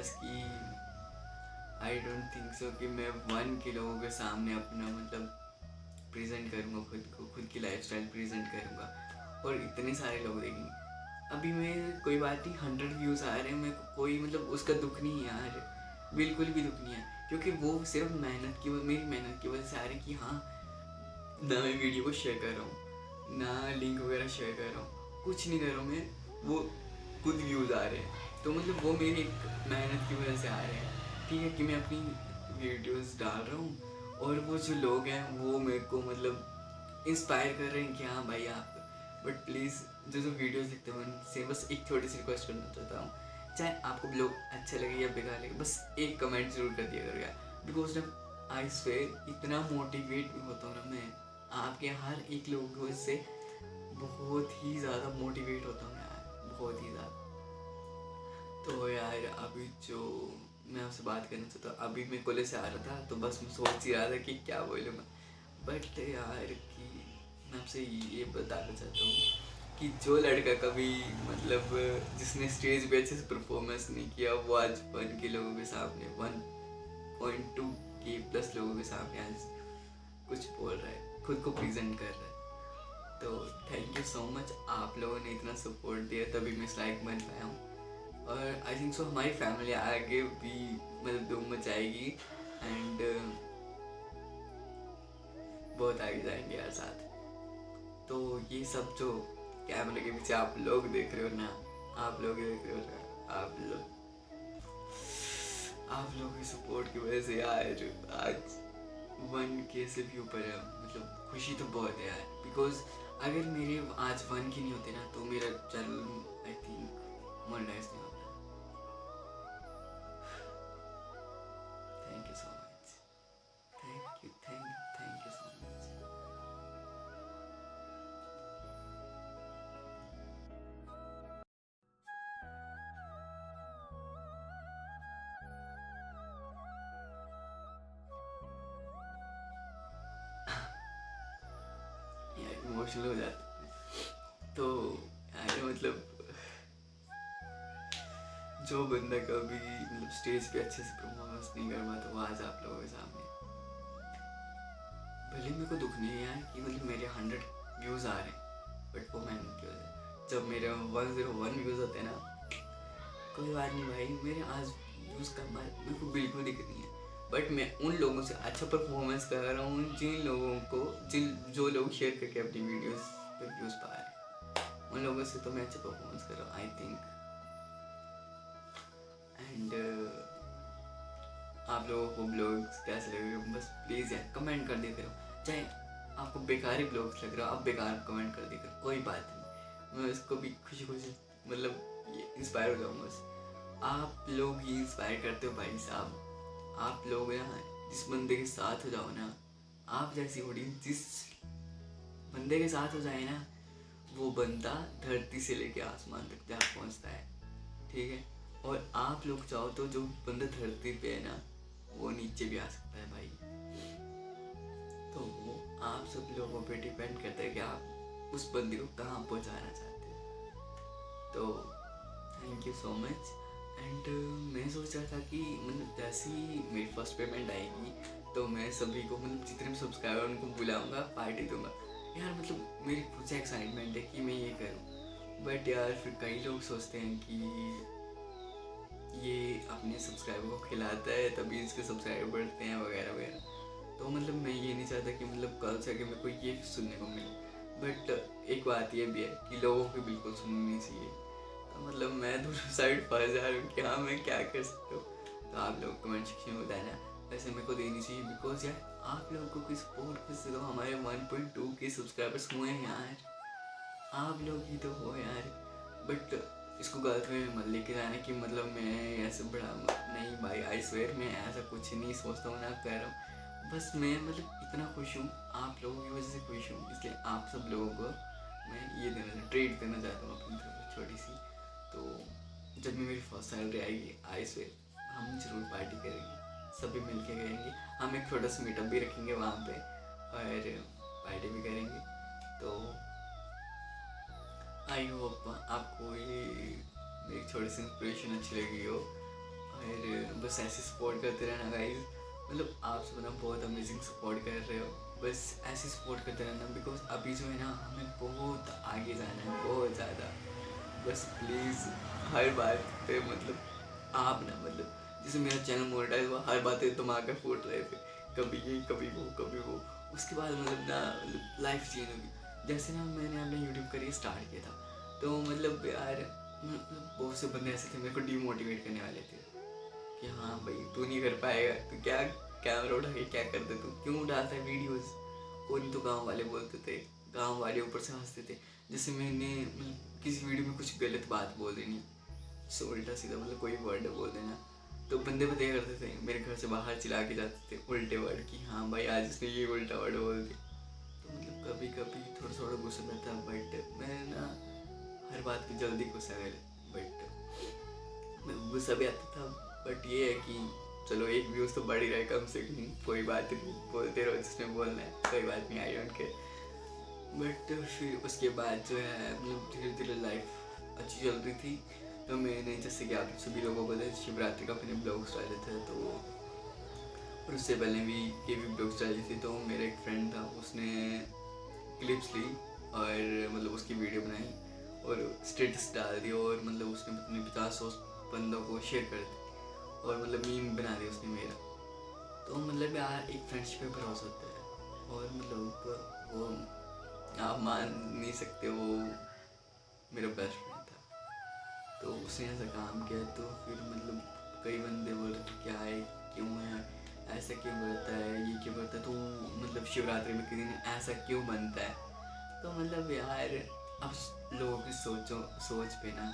बस कि I don't think so कि मैं 1 के लोगों के सामने अपना मतलब प्रेजेंट करूँगा, खुद को, खुद की लाइफस्टाइल प्रेजेंट करूँगा और इतने सारे लोग देखेंगे। अभी मैं कोई बात नहीं, 100 व्यूज़ आ रहे हैं, मेरे को कोई मतलब उसका दुख नहीं है यार, बिल्कुल भी दुख नहीं है, क्योंकि वो सिर्फ मेहनत की, मेरी मेहनत की वजह से आ रही कि हाँ, ना मैं वीडियो को शेयर कर रहा हूँ, ना लिंक वगैरह शेयर कर रहा हूँ, कुछ नहीं कर रहा हूँ मैं, वो खुद व्यूज़ आ रहे हैं। तो मतलब वो मेरी एक मेहनत की वजह से आ रहे हैं, ठीक है, कि मैं अपनी वीडियोस डाल रहा हूँ और वो जो लोग हैं वो मेरे को मतलब इंस्पायर कर रहे हैं कि हाँ भाई आप। बट प्लीज़ जो वीडियोस देखते हैं उनसे बस एक छोटी सी रिक्वेस्ट करना चाहता हूँ, चाहे आपको ब्लॉग अच्छा लगे या बेकार लगे, बस एक कमेंट जरूर कर दिया करो यार, बिकॉज ना आई स्वेयर इतना मोटिवेट होता हूँ ना मैं आपके हर एक लोगों से, बहुत ही ज़्यादा मोटिवेट होता हूँ यार, बहुत ही ज़्यादा। तो यार अभी जो मैं आपसे बात करना चाहता हूँ, अभी मैं कॉलेज से आ रहा था तो बस मैं सोच ही रहा था कि क्या बोलूँ मैं, बट यार कि मैं आपसे ये बताना चाहता हूँ कि जो लड़का कभी मतलब जिसने स्टेज पे अच्छे से परफॉर्मेंस नहीं किया, वो आज 1 के लोगों के सामने 1.2 के प्लस लोगों के सामने आज कुछ बोल रहा है, खुद को प्रेजेंट कर रहा है। तो थैंक यू सो मच, आप लोगों ने इतना सपोर्ट दिया तभी मैं इस लायक बन पाया हूँ, और आई थिंक सो हमारी फैमिली आगे भी मतलब धूम मचाएगी एंड बहुत आगे जाएंगे यार साथ। तो ये सब जो कैमरे के पीछे आप लोग देख रहे हो ना, आप लोग देख रहे हो ना, आप लोग की सपोर्ट की वजह से यार आज 1 के से भी ऊपर है, मतलब खुशी तो बहुत है यार, बिकॉज अगर मेरे आज 1 की नहीं होते ना तो मेरा चैनल आई थिंक मोनेटाइज नहीं होता। Thank you so much, thank you so much. यार इमोशनल हो जाते हैं। तो यार मतलब जो बंदा कभी मतलब स्टेज पे अच्छे से परफॉर्मेंस नहीं कर पाता, वो आज आप लोगों के सामने, भले मेरे को दुख नहीं है यार कि मतलब मेरे 100 व्यूज़ आ रहे हैं, बट वो मेहनत की वजह से। जब मेरे 101 व्यूज़ होते हैं ना, कोई बात नहीं भाई, मेरे आज व्यूज़ कम आए, मेरे को बिल्कुल दिक्कत नहीं है, बट मैं उन लोगों से अच्छा परफॉर्मेंस कर रहा हूँ जिन लोगों को, जिन जो लोग शेयर करके अपनी वीडियोस पे व्यूज़ पा रहे हैं, उन लोगों से तो मैं अच्छा परफॉर्मेंस कर रहा हूँ आई थिंक। एंड आप लोगों को ब्लॉग्स कैसे लगे बस प्लीज़ यार कमेंट कर देते रहो, चाहे आपको बेकार ही ब्लॉग्स लग रहा हो आप बेकार कमेंट कर देते रहो, कोई बात नहीं, मैं उसको भी खुशी खुशी मतलब ये इंस्पायर हो जाऊँगा बस। आप लोग ही इंस्पायर करते हो भाई साहब, आप लोग ना जिस बंदे के साथ हो जाओ ना, आप जैसी ऑडियंस जिस बंदे के साथ हो जाए ना, वो बंदा धरती से लेके आसमान तक जा पहुँचता है, ठीक है, और आप लोग चाहो तो जो बंदा धरती पे है ना वो नीचे भी आ सकता है भाई। तो वो आप सब लोगों पे डिपेंड करता है कि आप उस बंदे को कहाँ पहुँचाना चाहते हो। तो thank you so much. And मैं सोच रहा था कि मतलब जैसे ही मेरी फर्स्ट पेमेंट आएगी तो मैं सभी को मतलब जितने भी सब्सक्राइबर उनको बुलाऊंगा, पार्टी दूंगा यार, मतलब मेरी खुद से एक्साइटमेंट है कि मैं ये करूँ। बट यार फिर कई लोग सोचते हैं कि ये अपने सब्सक्राइबर को खिलाता है तभी इसके सब्सक्राइबर बढ़ते हैं वगैरह वगैरह। तो मतलब मैं ये नहीं चाहता कि मतलब कल से आगे मेरे को ये सुनने को मिले, बट एक बात ये भी है कि लोगों की बिल्कुल सुननी चाहिए। तो मतलब मैं दोनों साइड फंस जा रहा हूँ कि हाँ मैं क्या कर सकता हूँ। तो आप लोग कमेंट सेक्शन में बताना, वैसे मेरे को देनी चाहिए बिकॉज यार आप लोगों को सपोर्ट कर सकते हो, हमारे 1.2 के सब्सक्राइबर्स हुए हैं यार, आप लोग ही तो हो यार। बट इसको गलत वे में मत लेके जाने कि मतलब मैं ऐसे बड़ा नहीं भाई, आई स्वेयर मैं ऐसा कुछ नहीं सोचता हूँ ना कह रहा हूँ, बस मैं मतलब इतना खुश हूँ, आप लोगों की वजह से खुश हूँ, इसलिए आप सब लोगों को मैं ये ट्रीट देना चाहता हूँ अपनी तरफ से छोटी सी। तो जब मेरी फर्स्ट सैलरी आएगी आई स्वेयर हम जरूर पार्टी करेंगे, सभी मिल के करेंगे, हम एक छोटा सा मीटअप भी रखेंगे वहाँ पे और पार्टी भी करेंगे। तो आई होप आपको ये मेरी थोड़ी सी इंस्पिरेशन अच्छी लगी हो, और बस ऐसे सपोर्ट करते रहना गाइस। मतलब आप सब ना बहुत अमेजिंग सपोर्ट कर रहे हो, बस ऐसे सपोर्ट करते रहना, बिकॉज अभी जो है ना हमें बहुत आगे जाना है, बहुत ज़्यादा। बस प्लीज़ हर बात पे मतलब आप ना मतलब जैसे मेरा चैनल मोनेटाइज हुआ, हर बातें दिमाग में फूट रहे थे, कभी ये कभी वो कभी वो। उसके बाद मतलब ना लाइफ चेंज होगी। जैसे ना मैंने अपना यूट्यूब करियर स्टार्ट किया था, तो मतलब यार मतलब बहुत से बंदे ऐसे थे मेरे को डीमोटिवेट करने वाले थे कि हाँ भाई तू नहीं कर पाएगा, तो क्या कैमरा उठा के क्या कर दे, तू क्यों डालता है वीडियोस। और तो गांव वाले बोलते थे, गांव वाले ऊपर से हंसते थे। जैसे मैंने मतलब किसी वीडियो में कुछ गलत बात बोल देनी, सो उल्टा सीधा मतलब कोई वर्ड बोल देना, तो बंदे बताया करते थे, मेरे घर से बाहर चिल्ला के जाते थे उल्टे वर्ड कि हाँ भाई आज इसने ये उल्टा वर्ड बोल दिया। तो मतलब कभी कभी थोड़ा थोड़ा गुस्सा आता, बट मैं ना हर बात पे जल्दी गुस्सा कर, बट गुस्सा भी आता था। बट ये है कि चलो एक व्यूज़ तो बढ़ ही रहा है कम से कम, कोई बात नहीं, बोलते रहो जिसने बोलना है, कोई बात नहीं, आई डोंट केयर। बट फिर उसके बाद जो है मतलब धीरे धीरे लाइफ अच्छी चल रही थी। तो मैंने जैसे कि आप सभी लोगों को पता है शिवरात्रि का अपने ब्लॉग्स डाले थे, तो और उससे पहले भी के भी ब्लॉग्स डाली थी। तो मेरा एक फ्रेंड था, उसने क्लिप्स ली और मतलब उसकी वीडियो बनाई और स्टेटस डाल दी, और मतलब उसने अपने 50-100 बंदों को शेयर कर दी, और मतलब मीम बना दिया उसने मेरा। तो मतलब यार एक फ्रेंडशिप पे भरोसा होता है, और मतलब वो आप मान नहीं सकते, वो मेरा बेस्ट फ्रेंड था। तो उसने ऐसा काम किया, तो फिर मतलब कई बंदे बोल रहे थे क्या है, क्यों है ऐसा, क्यों करता है, ये क्यों करता है, तो मतलब शिवरात्रि में किसी दिन ऐसा क्यों बनता है। तो मतलब यार अब लोगों की सोच पे ना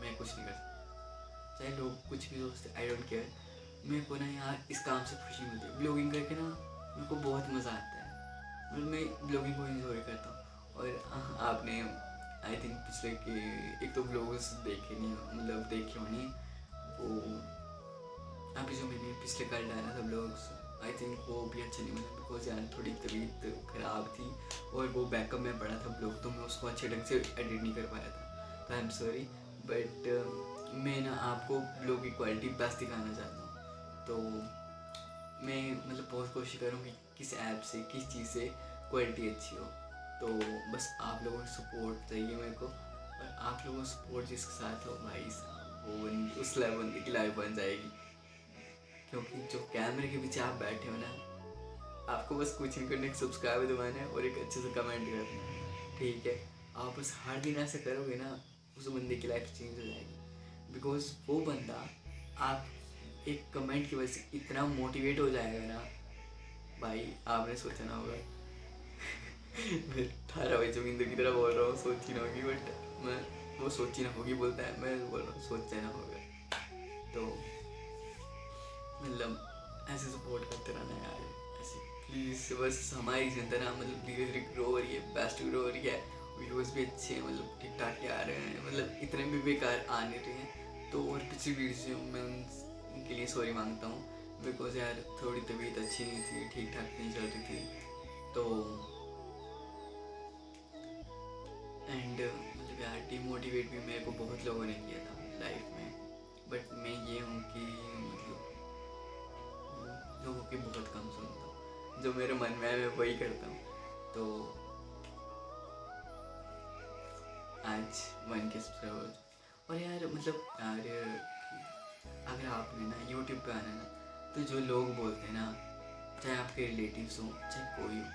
मैं कुछ नहीं कर सकता, चाहे लोग कुछ भी सोचते, आई डोंट केयर। मेरे को ना यार इस काम से खुशी मिलती है, ब्लॉगिंग करके ना मेरे को बहुत मज़ा आता है, मतलब मैं ब्लॉगिंग को इन्जॉय करता हूँ। और आपने आई थिंक पिछले के एक तो ब्लॉग्स देखे नहीं, मतलब देखे होने वो, अभी जो मैंने पिछले कल डाला था ब्लॉग्स, आई थिंक वो भी अच्छे नहीं बने, बिकॉज यार थोड़ी तबीयत ख़राब थी, और वो बैकअप में पड़ा था ब्लॉग, तो मैं उसको अच्छे ढंग से एडिट नहीं कर पाया था, तो आई एम सॉरी। बट मैं ना आपको ब्लॉग की क्वालिटी बेस्ट दिखाना चाहता हूँ, तो मैं मतलब बहुत कोशिश करूँगी किस ऐप से किस चीज़ से क्वालिटी अच्छी हो। तो बस आप लोगों की सपोर्ट चाहिए मेरे को, और आप लोगों का सपोर्ट जिसके साथ हो भाई साहब वो उस लेवल बंदे की लाइफ बन जाएगी। क्योंकि जो कैमरे के पीछे आप बैठे हो ना, आपको बस कुछ नहीं करना, एक सब्सक्राइब दबाना है और एक अच्छे से कमेंट करना है, ठीक है। आप बस हर दिन ऐसा करोगे ना, उस बंदे की लाइफ चेंज हो जाएगी, बिकॉज वो बंदा आप एक कमेंट की वजह से इतना मोटिवेट हो जाएगा ना भाई, आपने सोचा ना होगा। मैं थारा भाई जमींदर की तरह बोल रहा हूँ, सोची ना होगी, बट मैं वो सोची ना होगी बोलता है, मैं बोल रहा हूँ सोचा ना होगा। तो मतलब ऐसे सपोर्ट करते रहना यार, ऐसे प्लीज़। बस हमारी जनता ना मतलब धीरे धीरे ग्रो हो रही है, बेस्ट ग्रो हो रही है, वीडियोज़ भी अच्छे हैं, मतलब ठीक ठाक ही आ रहे हैं, मतलब इतने भी बेकार आ नहीं रहे हैं। तो और पिछली वीडियो में उनके लिए सॉरी मांगता हूँ, बिकॉज यार थोड़ी तबीयत अच्छी नहीं थी, ठीक ठाक नहीं चल रही थी, तो एंड मतलब यार डिमोटिवेट भी मेरे को बहुत लोगों ने किया था लाइफ में। बट मैं ये हूँ कि मतलब लोगों की बहुत कम सुनता हूँ, जो मेरे मन में है मैं वही करता हूँ। तो आज 1K सब्सक्राइबर्स, और यार मतलब यार अगर आपने ना यूट्यूब पे आना ना, तो जो लोग बोलते हैं ना, चाहे आपके रिलेटिव्स हों चाहे कोई हो,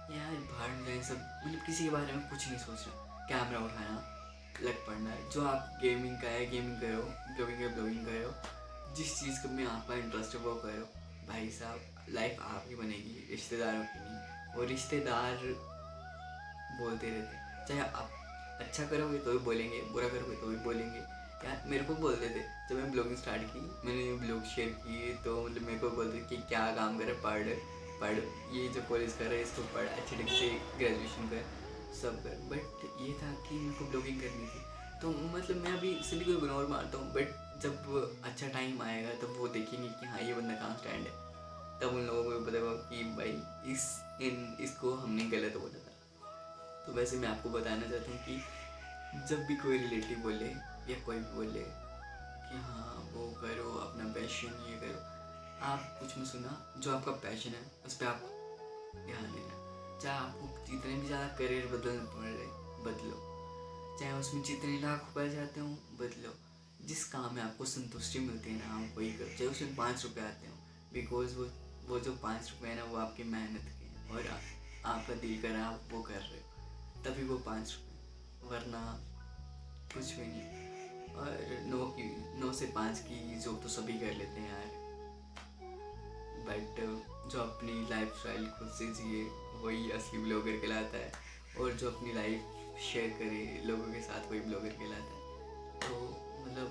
यार बाहर में जाए सब मतलब किसी के बारे में कुछ नहीं सोचना, कैमरा उठाना लग पड़ना है। जो आप गेमिंग का है गेमिंग करो, ब्लॉगिंग है ब्लॉगिंग करो, जिस चीज़ में आपका इंटरेस्ट है वो करो भाई साहब, लाइफ आपकी बनेगी, रिश्तेदारों की नहीं। और रिश्तेदार बोलते रहते हैं, चाहे आप अच्छा करोगे तो भी बोलेंगे, बुरा करोगे तो भी बोलेंगे। यार मेरे को बोलते थे जब मैं ब्लॉगिंग स्टार्ट की, मैंने ब्लॉग शेयर किए, तो मतलब मेरे को बोलते कि क्या काम करे, पढ़ पढ़, ये जो कॉलेज कर रहा है इसको पढ़, अच्छे ढंग से ग्रेजुएशन कर, सब कर। बट ये था कि मेरे को ब्लॉगिंग करनी थी, तो मतलब मैं अभी सभी को इग्नोर मारता हूँ, बट जब अच्छा टाइम आएगा तब वो देखेंगे कि हाँ ये बंदा कहाँ स्टैंड है, तब उन लोगों को भी पता होगा कि भाई इसको हमने गलत बोला था। तो वैसे मैं आपको बताना चाहता हूँ कि जब भी कोई रिलेटिव बोले या कोई भी बोले कि हाँ वो करो, अपना पैशन ये करो। आप कुछ मत सुना, जो आपका पैशन है उस पर आप ध्यान देना। चाहे आपको जितने भी ज़्यादा करियर बदलने पड़े बदलो, चाहे उसमें जितने लाख रुपए जाते हो बदलो। जिस काम में आपको संतुष्टि मिलती है ना आप वही करो, चाहे उसमें 5 रुपये आते हो, बिकॉज वो जो 5 रुपये है ना वो आपकी मेहनत के हैं और आपका दिल कर रहा है आप वो कर रहे हो, तभी वो 5 रुपये, वरना कुछ भी नहीं। और 9 से 5 की जॉब तो सभी कर लेते हैं यार, बट जो अपनी लाइफ स्टाइल खुद से जिए वही असली ब्लॉगर कहलाता है, और जो अपनी लाइफ शेयर करे लोगों के साथ वही ब्लॉगर कहलाता है। तो मतलब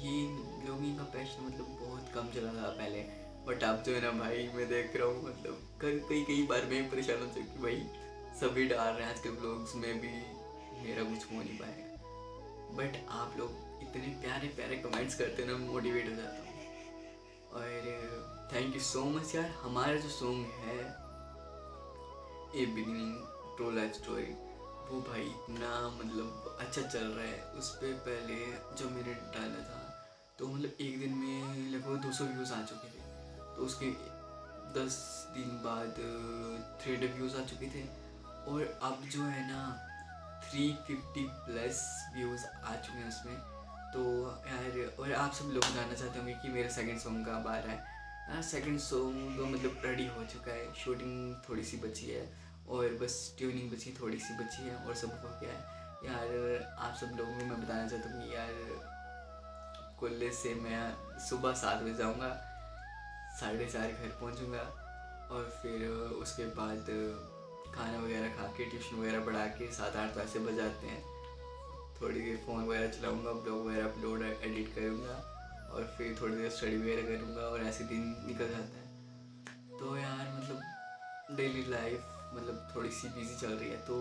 ये ब्लॉगिंग का पैशन मतलब बहुत कम चला था पहले, बट अब जो है ना भाई मैं देख रहा हूँ मतलब कई बार मैं परेशान हो चुकी कि भाई सभी डाल रहे हैं आजकल ब्लॉग्स में भी, मेरा कुछ हो नहीं पाएगा। बट आप लोग इतने प्यारे प्यारे कमेंट्स करते हैं ना, मोटिवेट हो जाता हूँ। और थैंक यू सो मच यार। हमारा जो सॉन्ग है ए बिगिनिंग ट्रू लाइफ स्टोरी, वो भाई इतना मतलब अच्छा चल रहा है। उस पर पहले जो मैंने डाला था तो मतलब एक दिन में लगभग 200 व्यूज़ आ चुके थे, तो उसके 10 दिन बाद 300 व्यूज़ आ चुके थे, और अब जो है ना 350 प्लस व्यूज़ आ चुके हैं उसमें। तो यार और आप सब लोग जानना चाहते होंगे कि मेरा सेकंड सॉन्ग कब आ रहा है। यार सेकंड सॉन्ग तो मतलब रेडी हो चुका है, शूटिंग थोड़ी सी बची है और बस ट्यूनिंग बची थोड़ी सी बची है और सब हो गया है। यार आप सब लोगों को मैं बताना चाहता हूँ कि यार कॉलेज से मैं सुबह 7 बजे जाऊँगा, 4:30 घर पहुँचूँगा, और फिर उसके बाद खाना वगैरह खा के ट्यूशन वगैरह पढ़ा के 7-8 पैसे बजाते हैं, थोड़ी देर फ़ोन वगैरह चलाऊँगा, ब्लॉग वगैरह अपलोड एडिट करूँगा, और फिर थोड़ी देर स्टडी वगैरह करूँगा, और ऐसे दिन निकल जाता है। तो यार मतलब डेली लाइफ मतलब थोड़ी सी बिजी चल रही है। तो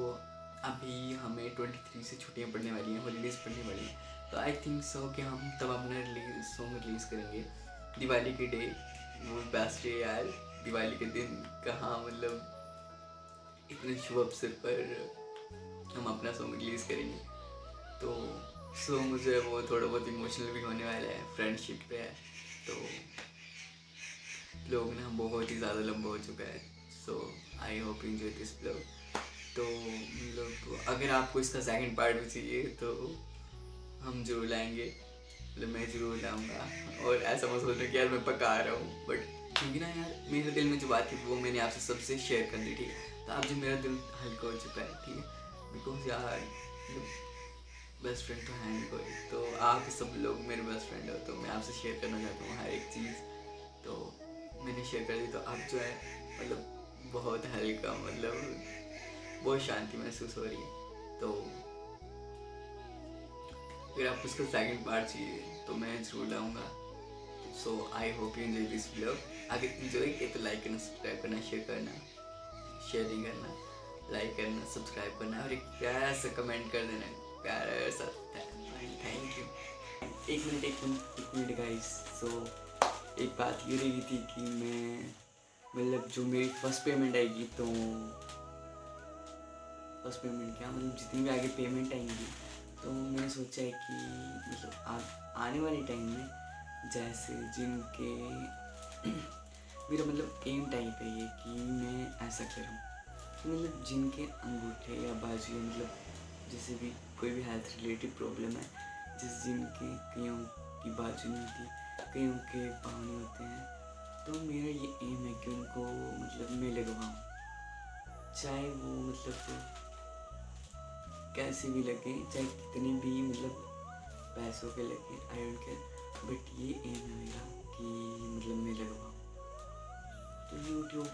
अभी हमें 23 से छुट्टियाँ पड़ने वाली हैं, हॉलीडेज़ पड़ने वाली हैं, तो आई थिंक सो कि हम तब अपना सॉन्ग रिलीज़ करेंगे दिवाली के डे। वो बेस्ट डे यार, दिवाली के दिन कहाँ मतलब इतने शुभ अवसर पर हम अपना सॉन्ग रिलीज़ करेंगे। तो सॉन्ग जो है वो थोड़ा बहुत इमोशनल भी होने वाला है, फ्रेंडशिप पे है। तो ब्लॉग ना बहुत ही ज़्यादा लंबा हो चुका है, so I hope you enjoy this blog. तो मतलब अगर आपको इसका सेकंड पार्ट भी चाहिए तो हम जरूर लाएंगे, मतलब मैं ज़रूर लाऊंगा। और ऐसा मत सोचना कि यार मैं पक्का आ रहा हूँ, बट क्योंकि ना यार मेरे दिल में जो बात थी वो मैंने आपसे सबसे शेयर कर दी, ठीक है। तो अब जो मेरा दिल हल्का हो चुका है, ठीक है, बिकॉज यार बेस्ट फ्रेंड तो है नहीं कोई, तो आप सब लोग मेरे बेस्ट फ्रेंड हो, तो मैं आपसे शेयर करना चाहता हूँ हर एक चीज़। तो मैंने शेयर कर दी, तो अब जो है मतलब बहुत हल्का, मतलब बहुत शांति महसूस हो रही है। तो अगर आपको उसका सेकंड पार्ट चाहिए तो मैं ज़रूर लाऊंगा। So I hope you enjoy this blog. अगर इन्जॉय किया तो लाइक करना, सब्सक्राइब करना, शेयरिंग करना, लाइक करना, सब्सक्राइब करना, और एक प्यारा सा कमेंट कर देना, प्यारा सा। Thank you. एक मिनट गाइस। सो एक बात ये रही थी कि मैं मतलब जो मेरी फर्स्ट पेमेंट आएगी, तो फर्स्ट पेमेंट क्या मतलब जितनी भी आगे पेमेंट आएंगी, तो मैंने सोचा है कि मतलब आने वाले टाइम में जैसे जिनके मेरा मतलब एम टाइप है ये कि मैं ऐसा करूँ कि मतलब जिनके अंगूठे या बाजू मतलब जैसे भी कोई भी हेल्थ रिलेटेड प्रॉब्लम है, जैसे जिनके कईयों की बाजू नहीं होती, कईयों के पाँव नहीं होते हैं, तो मेरा ये एम है कि उनको मतलब मैं लगवाऊँ, चाहे वो मतलब कैसे भी लगे, चाहे कितने भी मतलब पैसों के लगे, आई डोंट केयर, बट ये एम है मेरा कि मतलब मैं लगवाऊँ। तो यूट्यूब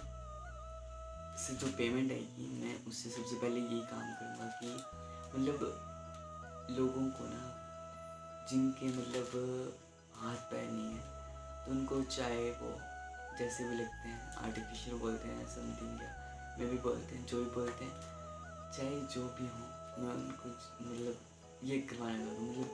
से जो पेमेंट आएगी मैं उससे सबसे पहले यही काम करूँगा कि मतलब लोगों को ना जिनके मतलब हाथ पैर नहीं है, तो उनको चाहे वो जैसे भी लगते हैं, आर्टिफिशियल बोलते हैं, समथिंग, या मैं भी बोलते हैं, जो भी बोलते हैं, चाहे जो भी हो, मैं उनको मतलब ये करवाना चाहता हूँ। मतलब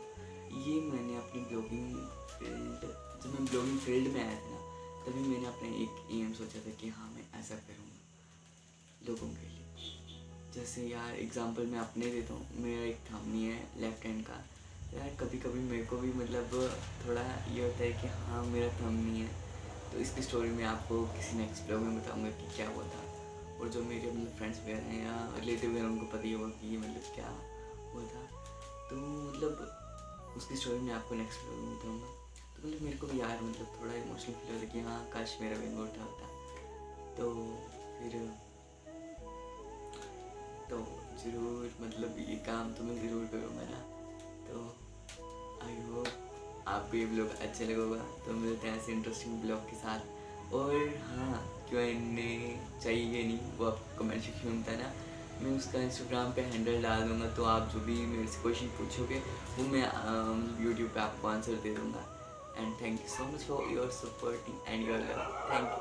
ये मैंने अपनी ब्लॉगिंग फील्ड, जब मैं ब्लॉगिंग फील्ड में आया था ना, तभी मैंने अपना एक एम सोचा था कि हाँ मैं ऐसा करूँगा लोगों के लिए। जैसे यार एग्जांपल मैं अपने देता हूँ, मेरा एक थंबनेल है लेफ्ट हैंड का, यार कभी कभी मेरे को भी मतलब थोड़ा ये होता है कि हाँ मेरा थंब नहीं है, तो इसकी स्टोरी मैं आपको किसी नेक्स्ट ब्लॉग में बताऊंगा कि क्या हुआ था। और जो मेरे मतलब फ्रेंड्स वगैरह हैं या रिलेटिव वगैरह उनको पता ही होगा कि ये मतलब क्या हुआ था, तो मतलब उसकी स्टोरी मैं आपको नेक्स्ट ब्लॉग में बताऊँगा। तो मतलब मेरे को भी यार मतलब थोड़ा इमोशनल फील होता है कि हाँ काश मेरा भी अंगूठा होता। तो फिर तो ज़रूर मतलब ये काम तो मैं ज़रूर करूँगा ना। तो आई होप आपको ये ब्लॉग अच्छा लगा होगा। तो मिलते हैं ऐसे इंटरेस्टिंग ब्लॉग के साथ। और हाँ Q&A चाहिए नहीं, वो आप कमेंट सेक्शन में बताना, मैं उसका इंस्टाग्राम पे हैंडल डाल दूँगा। तो आप जो भी मेरे से क्वेश्चन पूछोगे वो मैं यूट्यूब पे आपको आंसर दे दूँगा। And thank you so much for your supporting and your love. Thank you.